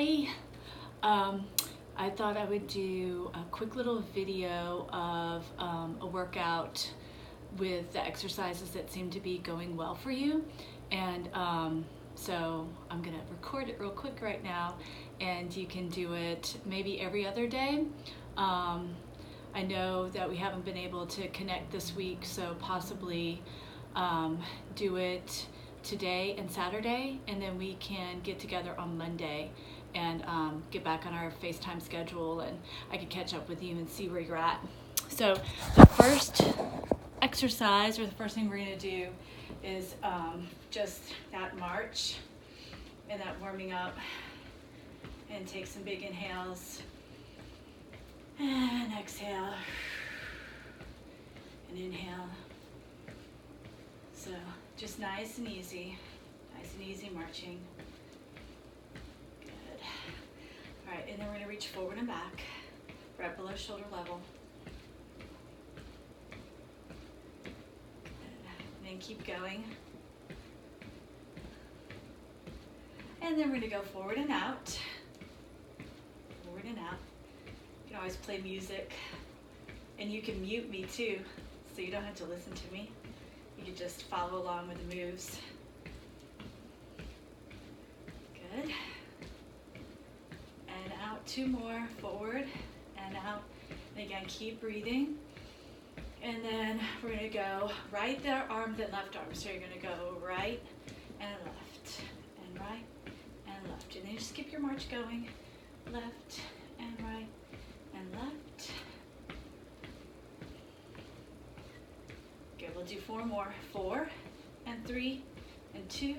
Hey, I thought I would do a quick little video of a workout with the exercises that seem to be going well for you. And so I'm gonna record it real quick right now, and you can do it maybe every other day. I know that we haven't been able to connect this week, so possibly do it today and Saturday, and then we can get together on Monday and get back on our FaceTime schedule, and I could catch up with you and see where you're at. So the first exercise, or the first thing we're going to do, is just that march and that warming up, and take some big inhales and exhale and inhale. So just nice and easy marching. Good. All right, and then we're going to reach forward and back, right below shoulder level. And then keep going. And then we're going to go forward and out. Forward and out. You can always play music, and you can mute me too, so you don't have to listen to me. You can just follow along with the moves. Good. And out, two more, forward and out. And again, keep breathing. And then we're gonna go right there, arm, then left arm. So you're gonna go right and left, and right and left. And then just keep your march going. Left and right and left. Good, we'll do four more. 4 and 3 and 2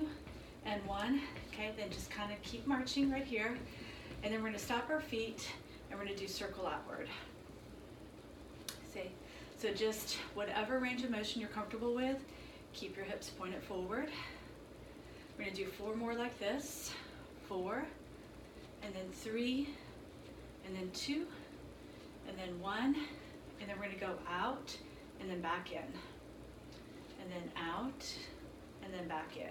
and 1. Okay, then just kind of keep marching right here. And then we're gonna stop our feet and we're gonna do circle outward. See? So just whatever range of motion you're comfortable with, keep your hips pointed forward. We're gonna do 4 more like this. 4, and then 3, and then 2, and then 1, and then we're gonna go out and then back in. And then out, and then back in.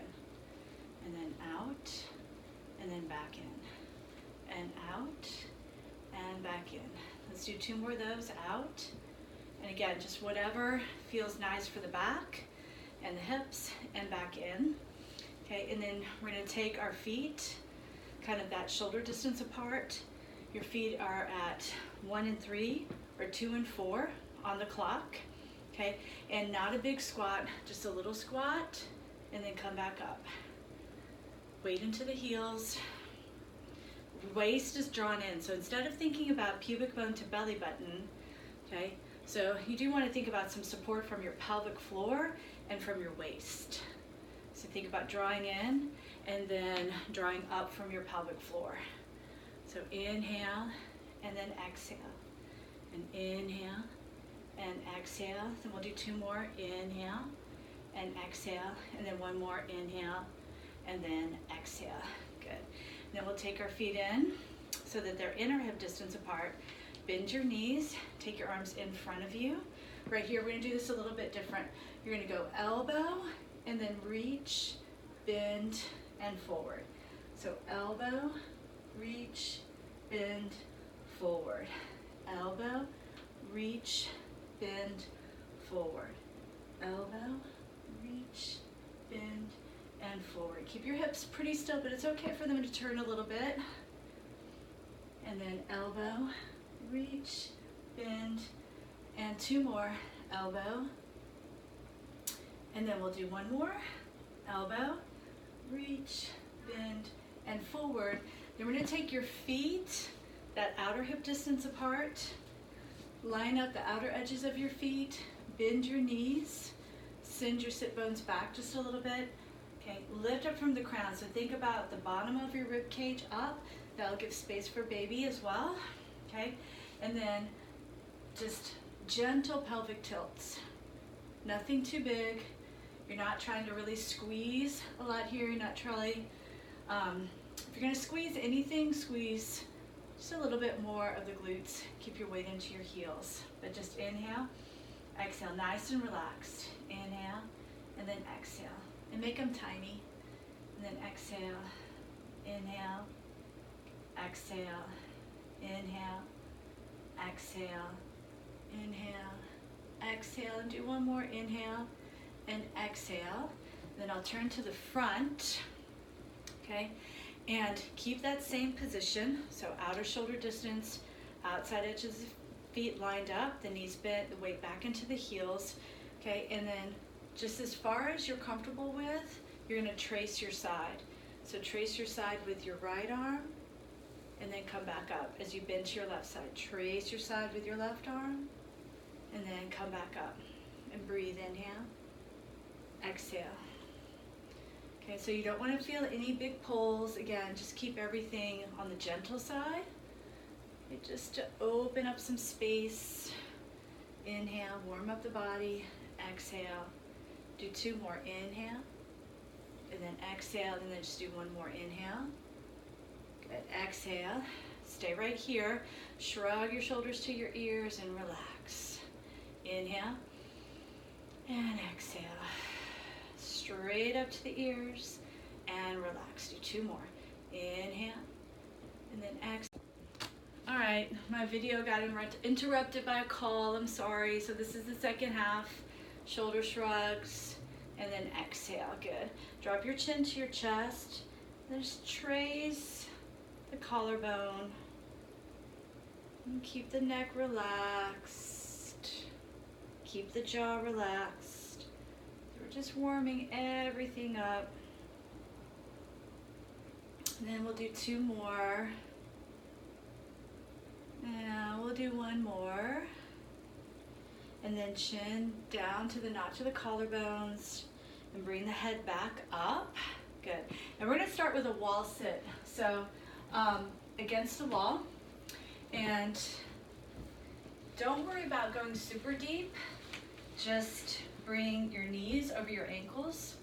And then out, and then back in. And out, and back in. Let's do 2 more of those. Out, and again, just whatever feels nice for the back and the hips, and back in. Okay, and then we're gonna take our feet kind of that shoulder distance apart. Your feet are at 1 and 3, or 2 and 4 on the clock. Okay, and not a big squat, just a little squat, and then come back up. Weight into the heels. Waist is drawn in, so instead of thinking about pubic bone to belly button, okay, so you do want to think about some support from your pelvic floor and from your waist. So think about drawing in and then drawing up from your pelvic floor. So inhale and then exhale, and inhale and exhale. Then we'll do 2 more. Inhale and exhale, and then 1 more. Inhale and then exhale. Good. And then we'll take our feet in so that they're inner hip distance apart. Bend your knees, take your arms in front of you. Right here, we're gonna do this a little bit different. You're gonna go elbow and then reach, bend, and forward. So elbow, reach, bend, forward. Elbow, reach, bend, forward. Elbow, reach, bend, and forward. Keep your hips pretty still, but it's okay for them to turn a little bit. And then elbow, reach, bend, and 2 more. Elbow. And then we'll do 1 more. Elbow, reach, bend, and forward. Then we're gonna take your feet that outer hip distance apart. Line up the outer edges of your feet, bend your knees, send your sit bones back just a little bit. Okay, lift up from the crown. So think about the bottom of your rib cage up. That'll give space for baby as well. Okay, and then just gentle pelvic tilts. Nothing too big. You're not trying to really squeeze a lot here. You're not trying, if you're gonna squeeze anything, squeeze just a little bit more of the glutes. Keep your weight into your heels. But just inhale, exhale, nice and relaxed. Inhale, and then exhale. And make them tiny. And then exhale, inhale, exhale, inhale, exhale, inhale, exhale, and do one more, inhale and exhale. Then I'll turn to the front, okay, and keep that same position, so outer shoulder distance, outside edges of the feet lined up, the knees bent, the weight back into the heels, okay, and then just as far as you're comfortable with, you're gonna trace your side. So trace your side with your right arm, and then come back up as you bend to your left side. Trace your side with your left arm, and then come back up. And breathe, inhale, exhale. Okay, so you don't want to feel any big pulls. Again, just keep everything on the gentle side. Okay, just to open up some space. Inhale, warm up the body, exhale. Do two more, inhale, and then exhale, and then just do one more, inhale. Good, exhale, stay right here. Shrug your shoulders to your ears and relax. Inhale, and exhale. Straight up to the ears, and relax. Do two more. Inhale, and then exhale. All right, my video got interrupted by a call, I'm sorry. So this is the second half. Shoulder shrugs, and then exhale, good. Drop your chin to your chest, then just trace the collarbone, and keep the neck relaxed, keep the jaw relaxed. We're just warming everything up. And then we'll do two more. And we'll do one more. And then chin down to the notch of the collarbones, and bring the head back up. Good. And we're gonna start with a wall sit. So against the wall, and don't worry about going super deep. Just bring your knees over your ankles.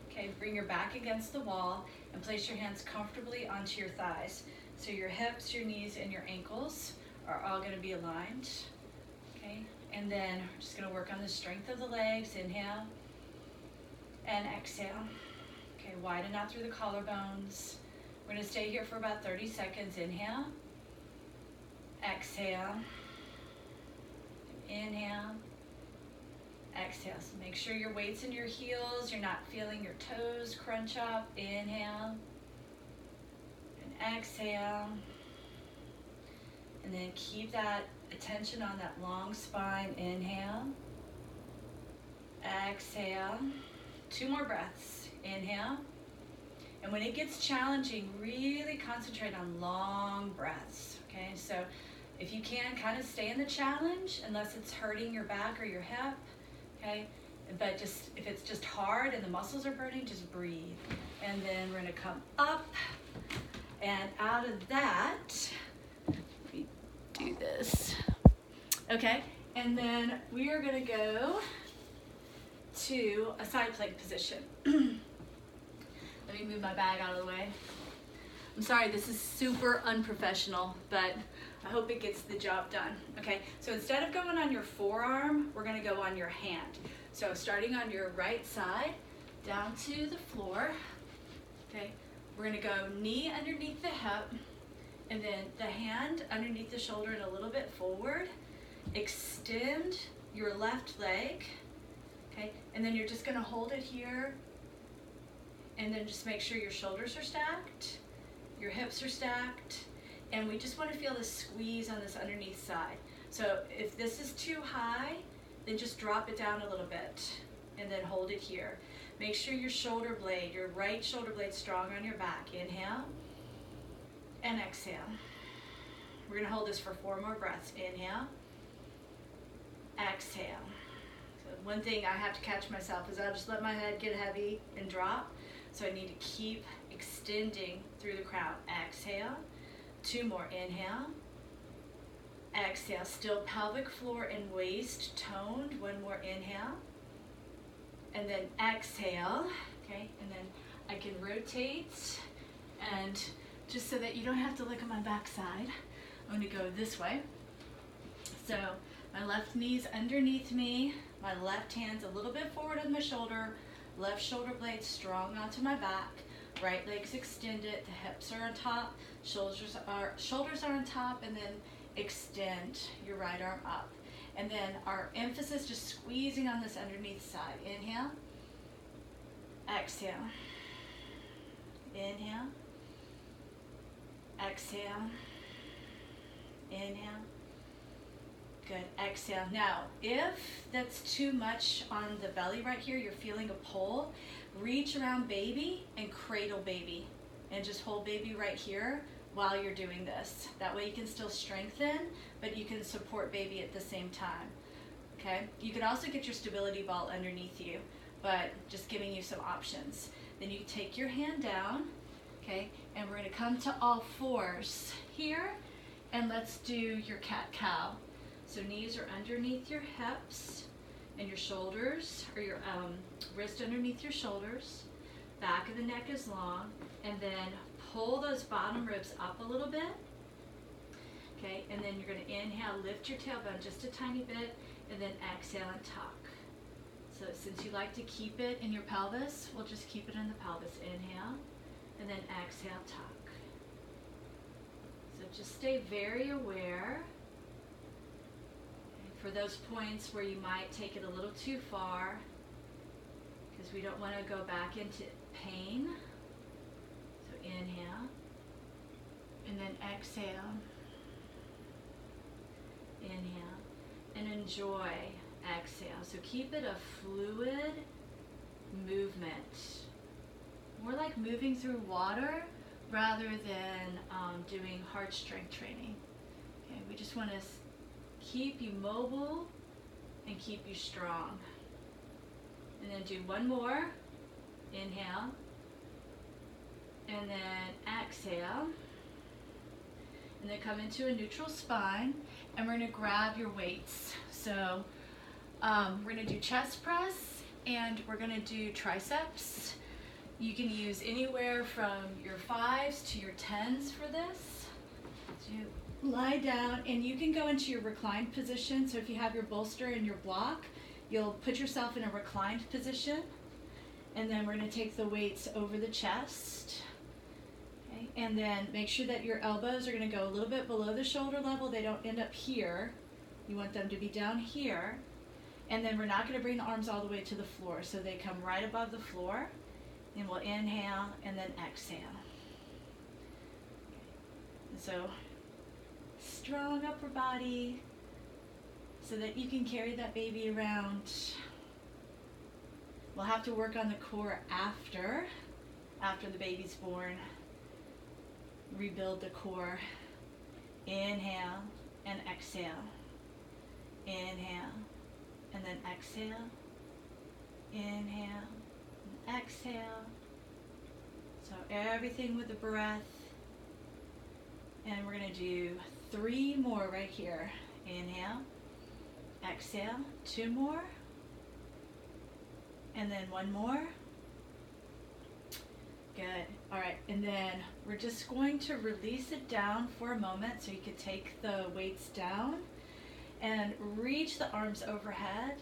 Okay, bring your back against the wall and place your hands comfortably onto your thighs. So your hips, your knees, and your ankles are all gonna be aligned. Okay. And then we're just gonna work on the strength of the legs. Inhale and exhale. Okay, widen out through the collarbones. We're gonna stay here for about 30 seconds. Inhale, exhale, inhale, exhale. So make sure your weight's in your heels. You're not feeling your toes crunch up. Inhale and exhale. And then keep that attention on that long spine. Inhale, exhale. Two more breaths. Inhale. And when it gets challenging, really concentrate on long breaths. Okay, so if you can, kind of stay in the challenge unless it's hurting your back or your hip. Okay, but just if it's just hard and the muscles are burning, just breathe. And then we're gonna come up, and out of that, do this. Okay, and then we are gonna go to a side plank position. Let me move my bag out of the way. I'm sorry, this is super unprofessional, but I hope it gets the job done. Okay, so instead of going on your forearm, we're gonna go on your hand. So starting on your right side, down to the floor. Okay, we're gonna go knee underneath the hip, and then the hand underneath the shoulder and a little bit forward. Extend your left leg, okay? And then you're just gonna hold it here, and then just make sure your shoulders are stacked, your hips are stacked, and we just wanna feel the squeeze on this underneath side. So if this is too high, then just drop it down a little bit, and then hold it here. Make sure your shoulder blade, your right shoulder blade strong on your back. Inhale, and exhale. We're gonna hold this for 4 more breaths. Inhale, exhale. So one thing I have to catch myself is I'll just let my head get heavy and drop. So I need to keep extending through the crown. Exhale, 2 more. Inhale, exhale. Still pelvic floor and waist toned. 1 more. Inhale, and then exhale. Okay, and then I can rotate, and just so that you don't have to look at my backside, I'm gonna go this way. So my left knee's underneath me, my left hand's a little bit forward of my shoulder, left shoulder blade strong onto my back. right leg's extended, the hips are on top, shoulders are on top, and then extend your right arm up. And then our emphasis just squeezing on this underneath side. Inhale, exhale, inhale, exhale, inhale. Good, exhale. Now, if that's too much on the belly right here, you're feeling a pull, reach around baby and cradle baby. And just hold baby right here while you're doing this. That way you can still strengthen, but you can support baby at the same time. Okay? You can also get your stability ball underneath you, but just giving you some options. Then you take your hand down, okay? And we're gonna come to all fours here, and let's do your cat-cow. So knees are underneath your hips, and your shoulders, or your wrist underneath your shoulders. Back of the neck is long, and then pull those bottom ribs up a little bit. Okay, and then you're gonna inhale, lift your tailbone just a tiny bit, and then exhale and tuck. So since you like to keep it in your pelvis, we'll just keep it in the pelvis. Inhale, and then exhale, tuck. So just stay very aware. For those points where you might take it a little too far, because we don't want to go back into pain. So inhale, and then exhale, inhale, and enjoy, exhale. So keep it a fluid movement, more like moving through water rather than doing hard strength training. Okay, we just want to keep you mobile and keep you strong. And then do one more. Inhale. And then exhale. And then come into a neutral spine. And we're going to grab your weights. So we're going to do chest press and we're going to do triceps. You can use anywhere from your 5s to your 10s for this. So lie down, and you can go into your reclined position. So if you have your bolster and your block, you'll put yourself in a reclined position, and then we're going to take the weights over the chest. Okay, and then make sure that your elbows are going to go a little bit below the shoulder level. They don't end up here. You want them to be down here. And then we're not going to bring the arms all the way to the floor, so they come right above the floor. And we'll inhale and then exhale. Okay. And so strong upper body so that you can carry that baby around. We'll have to work on the core after the baby's born. Rebuild the core. Inhale and exhale. Inhale and then exhale. Inhale and exhale. So everything with the breath. And we're going to do 3 more right here. Inhale, exhale, 2 more, and then 1 more. Good. All right, and then we're just going to release it down for a moment so you can take the weights down and reach the arms overhead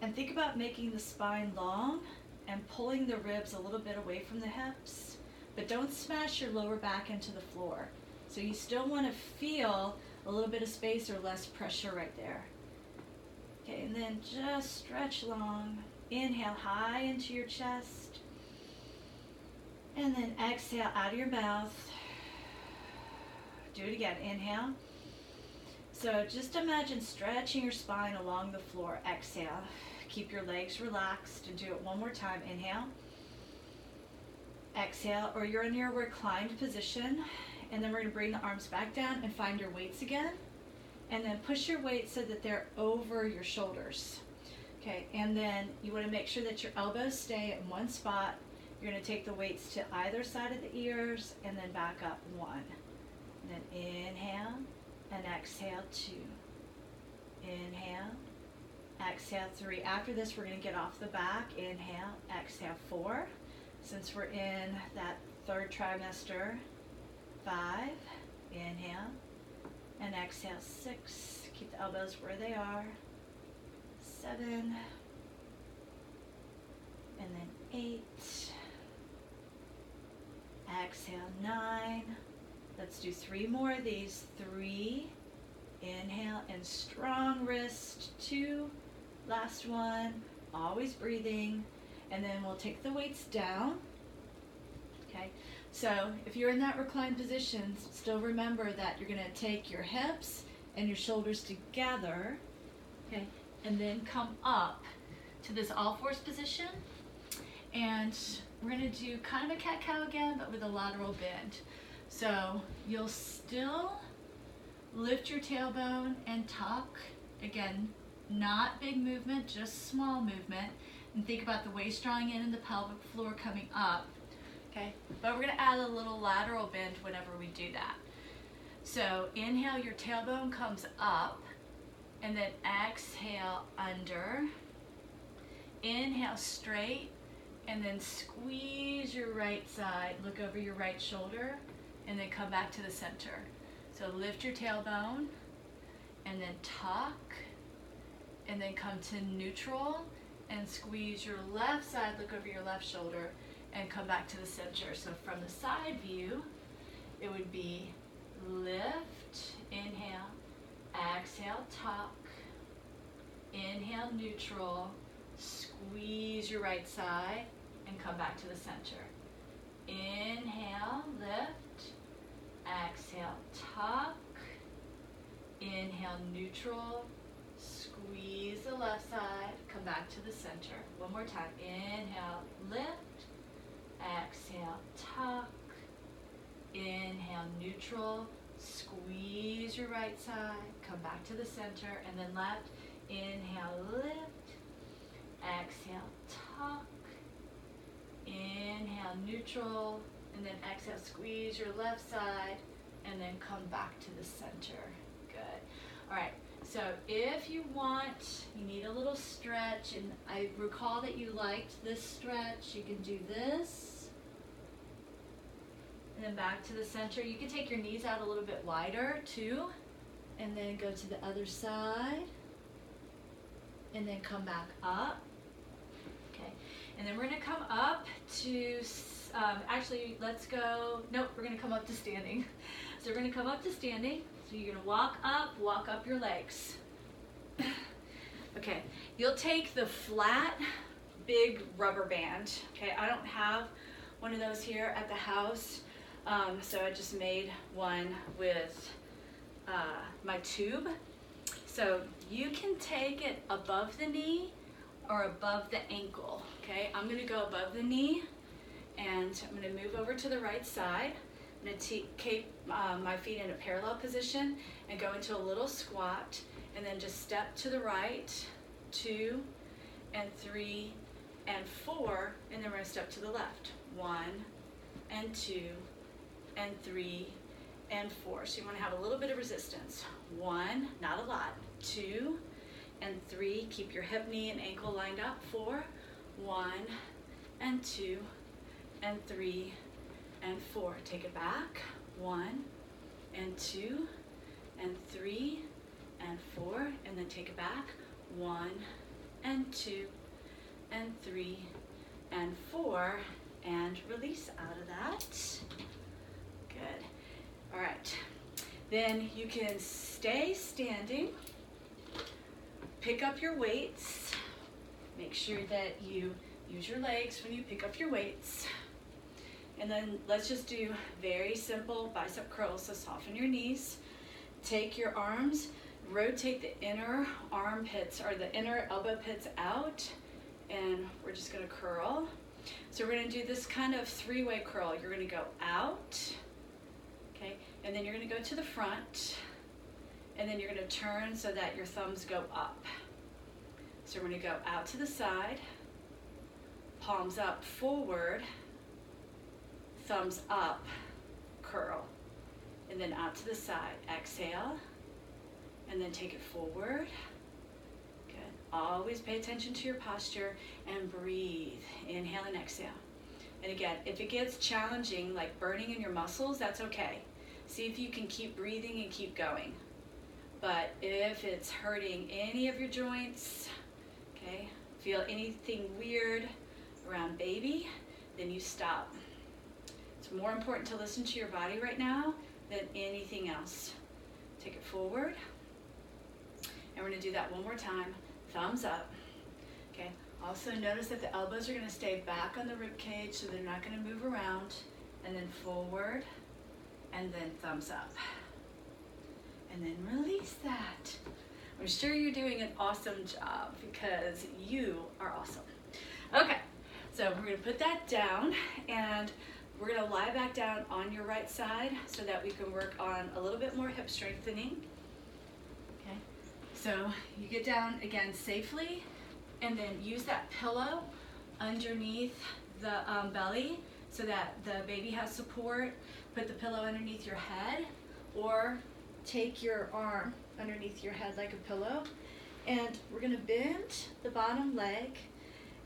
and think about making the spine long and pulling the ribs a little bit away from the hips, but don't smash your lower back into the floor. So you still want to feel a little bit of space or less pressure right there. Okay, and then just stretch long. Inhale high into your chest. And then exhale out of your mouth. Do it again. Inhale. So just imagine stretching your spine along the floor. Exhale. Keep your legs relaxed and do it one more time. Inhale. Exhale, or you're in your reclined position. And then we're going to bring the arms back down and find your weights again. And then push your weights so that they're over your shoulders. Okay, and then you want to make sure that your elbows stay in one spot. You're going to take the weights to either side of the ears and then back up 1. And then inhale and exhale 2. Inhale, exhale 3. After this, we're going to get off the back. Inhale, exhale 4. Since we're in that 3rd trimester, 5, inhale, and exhale 6, keep the elbows where they are, 7, and then 8, exhale, 9. Let's do 3 more of these. 3, inhale, and strong wrist. 2, last one, always breathing. And then we'll take the weights down. Okay, so if you're in that reclined position, still remember that you're going to take your hips and your shoulders together, okay, and then come up to this all fours position. And we're going to do kind of a cat-cow again, but with a lateral bend. So you'll still lift your tailbone and tuck. Again, not big movement, just small movement. And think about the waist drawing in and the pelvic floor coming up. Okay, but we're going to add a little lateral bend whenever we do that. So inhale, your tailbone comes up, and then exhale under. Inhale straight, and then squeeze your right side, look over your right shoulder, and then come back to the center. So lift your tailbone, and then tuck, and then come to neutral, and squeeze your left side, look over your left shoulder, and come back to the center. So from the side view, it would be lift, inhale, exhale, tuck, inhale, neutral, squeeze your right side, and come back to the center. Inhale, lift, exhale, tuck, inhale, neutral, squeeze the left side, come back to the center. One more time. Inhale, lift, exhale, tuck, inhale, neutral, squeeze your right side, come back to the center, and then left. Inhale, lift, exhale, tuck, inhale, neutral, and then exhale, squeeze your left side, and then come back to the center. Good. All right. So if you want, you need a little stretch, and I recall that you liked this stretch. You can do this, and then back to the center. You can take your knees out a little bit wider too, and then go to the other side, and then come back up. Okay, and then we're gonna come up to, actually let's go, nope, we're gonna come up to standing. So we're gonna come up to standing. So you're gonna walk up your legs. Okay, you'll take the flat, big rubber band. Okay, I don't have one of those here at the house, so I just made one with my tube. So you can take it above the knee or above the ankle. Okay, I'm gonna go above the knee, and I'm gonna move over to the right side. I'm going to keep my feet in a parallel position and go into a little squat, and then just step to the right, 2 and 3 and 4, and then we're going to step to the left, 1 and 2 and 3 and 4. So you want to have a little bit of resistance. 1, not a lot, 2 and 3, keep your hip, knee, and ankle lined up, 4, 1 and 2 and 3 and 4. Take it back. 1 and 2 and 3 and 4, and then take it back. 1 and 2 and 3 and 4, and release out of that. Good. All right. Then you can stay standing. Pick up your weights. Make sure that you use your legs when you pick up your weights. And then let's just do very simple bicep curls. So soften your knees. Take your arms, rotate the inner armpits or the inner elbow pits out, and we're just gonna curl. So we're gonna do this kind of 3-way curl. You're gonna go out, okay, and then you're gonna go to the front, and then you're gonna turn so that your thumbs go up. So we're gonna go out to the side, palms up forward, thumbs up, curl, and then out to the side. Exhale, and then take it forward. Good. Always pay attention to your posture and breathe. Inhale and exhale. And again, if it gets challenging, like burning in your muscles, that's okay. See if you can keep breathing and keep going. But if it's hurting any of your joints, okay, feel anything weird around baby, then you stop. So It's more important to listen to your body right now than anything else. Take it forward. And we're gonna do that one more time. Thumbs up. Okay. Also notice that the elbows are gonna stay back on the rib cage, so they're not gonna move around. And then forward, and then thumbs up. And then release that. I'm sure you're doing an awesome job because you are awesome. Okay, so we're gonna put that down and we're gonna lie back down on your right side so that we can work on a little bit more hip strengthening. Okay, so you get down again safely and then use that pillow underneath the belly so that the baby has support. Put the pillow underneath your head or take your arm underneath your head like a pillow. And we're gonna bend the bottom leg.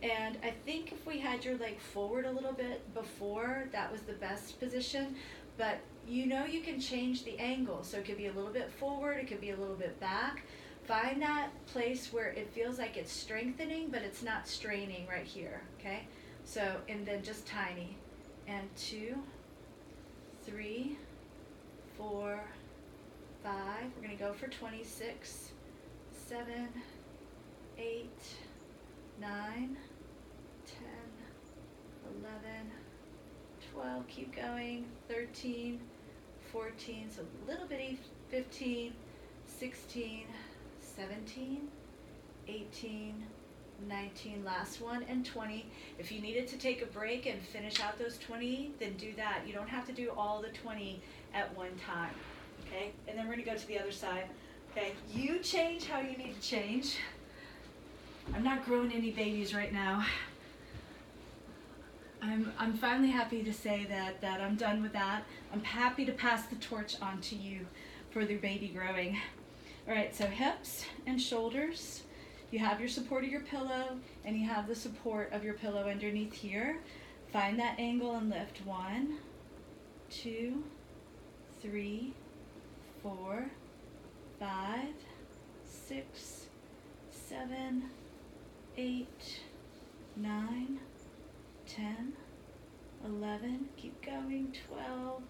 And I think if we had your leg forward a little bit before, that was the best position. But you know you can change the angle. So it could be a little bit forward, it could be a little bit back. Find that place where it feels like it's strengthening, but it's not straining right here, okay? So, and then just tiny. And 2, 3, 4, 5. We're gonna go for 26, 7, 8, 9, 10, 11, 12, keep going, 13, 14, so little bitty, 15, 16, 17, 18, 19, last one, and 20. If you needed to take a break and finish out those 20, then do that. You don't have to do all the 20 at one time, okay? And then we're gonna go to the other side, okay? You change how you need to change. I'm not growing any babies right now. I'm finally happy to say that I'm done with that. I'm happy to pass the torch on to you for the baby growing. All right, so hips and shoulders. You have your support of your pillow and you have the support of your pillow underneath here. Find that angle and lift. 1, 2, 3, 4, 5, 6, 7, 8, 9, 10, 11, keep going, 12,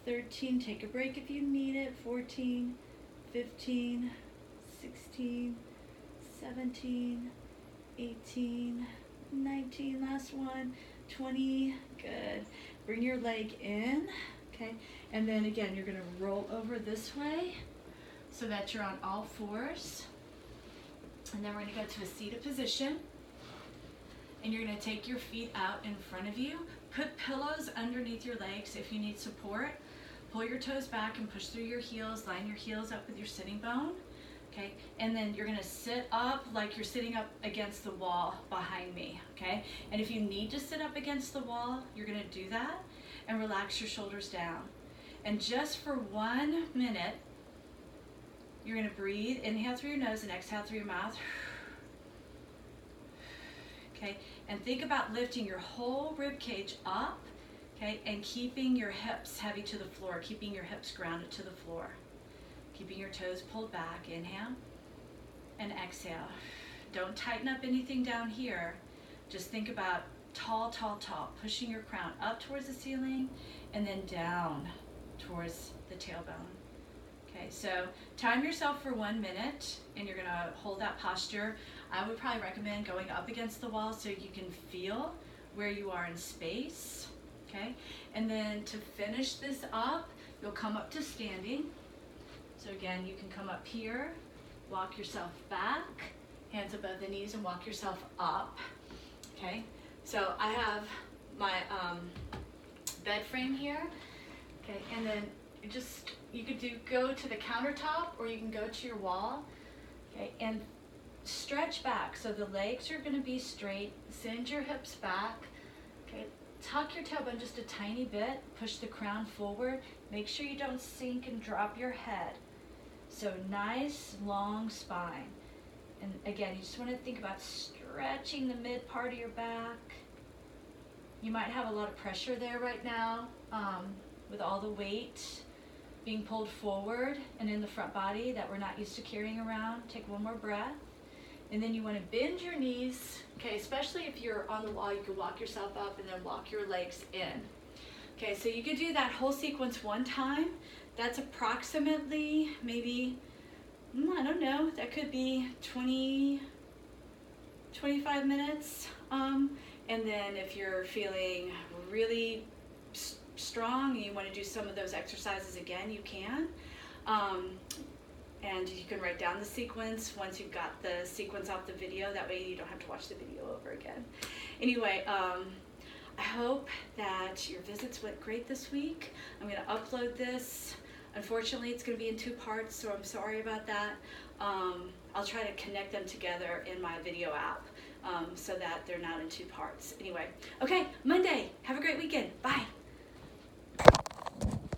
13, take a break if you need it, 14, 15, 16, 17, 18, 19, last one, 20, good. Bring your leg in, okay, and then again, you're gonna roll over this way so that you're on all fours. And then we're gonna go to a seated position. And you're gonna take your feet out in front of you. Put pillows underneath your legs if you need support. Pull your toes back and push through your heels. Line your heels up with your sitting bone. Okay, and then you're gonna sit up like you're sitting up against the wall behind me, okay? And if you need to sit up against the wall, you're gonna do that and relax your shoulders down. And just for 1 minute, you're gonna breathe, inhale through your nose and exhale through your mouth. Okay, and think about lifting your whole rib cage up, okay, and keeping your hips heavy to the floor, keeping your hips grounded to the floor. Keeping your toes pulled back, inhale and exhale. Don't tighten up anything down here. Just think about tall, tall, tall, pushing your crown up towards the ceiling and then down towards the tailbone. Okay, so time yourself for 1 minute and you're gonna hold that posture. I would probably recommend going up against the wall so you can feel where you are in space, okay? And then to finish this up, you'll come up to standing. So again, you can come up here, walk yourself back, hands above the knees and walk yourself up, okay? So I have my bed frame here, okay? And then you could go to the countertop or you can go to your wall, okay? And stretch back. So the legs are gonna be straight, send your hips back, okay? Tuck your tailbone just a tiny bit, push the crown forward. Make sure you don't sink and drop your head. So nice long spine. And again, you just wanna think about stretching the mid part of your back. You might have a lot of pressure there right now with all the weight being pulled forward and in the front body that we're not used to carrying around. Take one more breath. And then you want to bend your knees, okay, especially if you're on the wall, you can walk yourself up and then walk your legs in. Okay, so you could do that whole sequence one time. That's approximately maybe, I don't know, that could be 25 minutes. And then if you're feeling really strong and you want to do some of those exercises again, you can. And you can write down the sequence once you've got the sequence off the video. That way you don't have to watch the video over again. Anyway, I hope that your visits went great this week. I'm going to upload this. Unfortunately, it's going to be in 2 parts, so I'm sorry about that. I'll try to connect them together in my video app so that they're not in 2 parts. Anyway, okay, Monday. Have a great weekend. Bye.